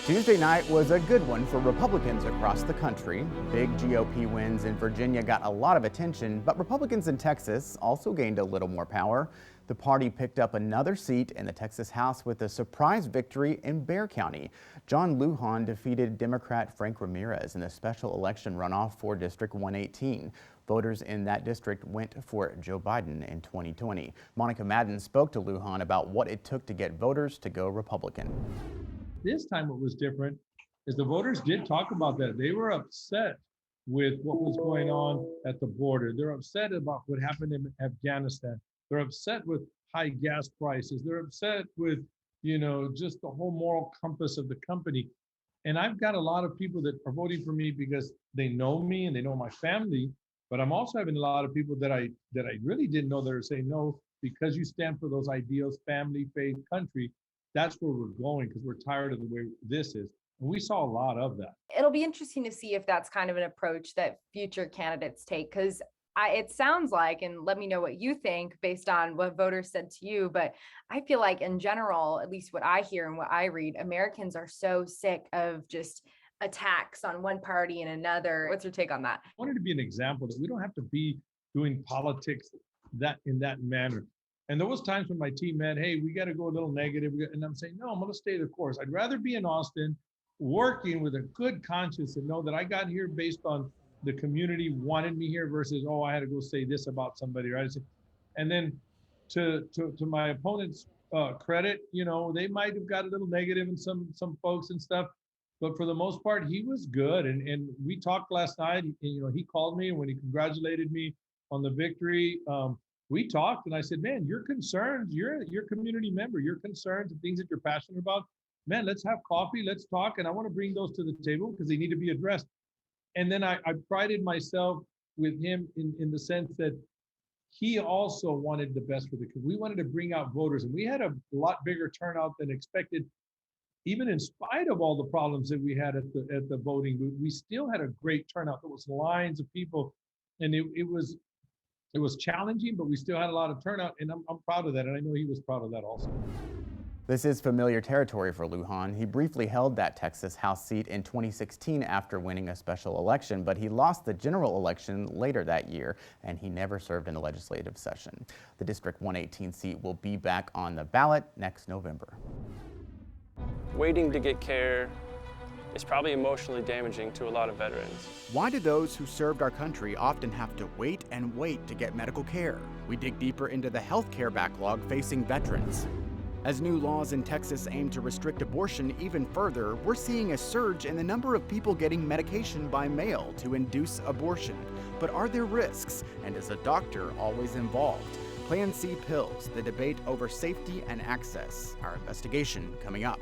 Tuesday night was a good one for Republicans across the country. Big GOP wins in Virginia got a lot of attention, but Republicans in Texas also gained a little more power. The party picked up another seat in the Texas House with a surprise victory in Bexar County. John Lujan defeated Democrat Frank Ramirez in the special election runoff for District 118. Voters in that district went for Joe Biden in 2020. Monica Madden spoke to Lujan about what it took to get voters to go Republican. This time what was different is the voters did talk about that. They were upset with what was going on at the border. They're upset about what happened in Afghanistan. They're upset with high gas prices. They're upset with, just the whole moral compass of the company. And I've got a lot of people that are voting for me because they know me and they know my family. But I'm also having a lot of people that I really didn't know that are saying, no, because you stand for those ideals, family, faith, country. That's where we're going because we're tired of the way this is. And we saw a lot of that. It'll be interesting to see if that's kind of an approach that future candidates take, because it sounds like, and let me know what you think based on what voters said to you, but I feel like in general, at least what I hear and what I read, Americans are so sick of just attacks on one party and another. What's your take on that? I wanted to be an example that we don't have to be doing politics in that manner. And there was times when my team meant, hey, we got to go a little negative. And I'm saying, no, I'm going to stay the course. I'd rather be in Austin working with a good conscience and know that I got here based on the community wanted me here versus, oh, I had to go say this about somebody, right? And then to my opponent's credit, they might have got a little negative in some folks and stuff. But for the most part, he was good. And we talked last night. And, he called me when he congratulated me on the victory. We talked and I said, man, your concerns, you're a community member, your concerns and things that you're passionate about, man, let's have coffee, let's talk. And I want to bring those to the table because they need to be addressed. And then I prided myself with him in the sense that he also wanted the best for the community. We wanted to bring out voters and we had a lot bigger turnout than expected. Even in spite of all the problems that we had at the voting, we still had a great turnout. There was lines of people and it was challenging, but we still had a lot of turnout, and I'm proud of that, and I know he was proud of that also. This is familiar territory for Lujan. He briefly held that Texas House seat in 2016 after winning a special election, but he lost the general election later that year, and he never served in a legislative session. The District 118 seat will be back on the ballot next November. Waiting to get care is probably emotionally damaging to a lot of veterans. Why do those who served our country often have to wait and wait to get medical care? We dig deeper into the health care backlog facing veterans. As new laws in Texas aim to restrict abortion even further, we're seeing a surge in the number of people getting medication by mail to induce abortion. But are there risks? And is a doctor always involved? Plan C pills, the debate over safety and access. Our investigation coming up.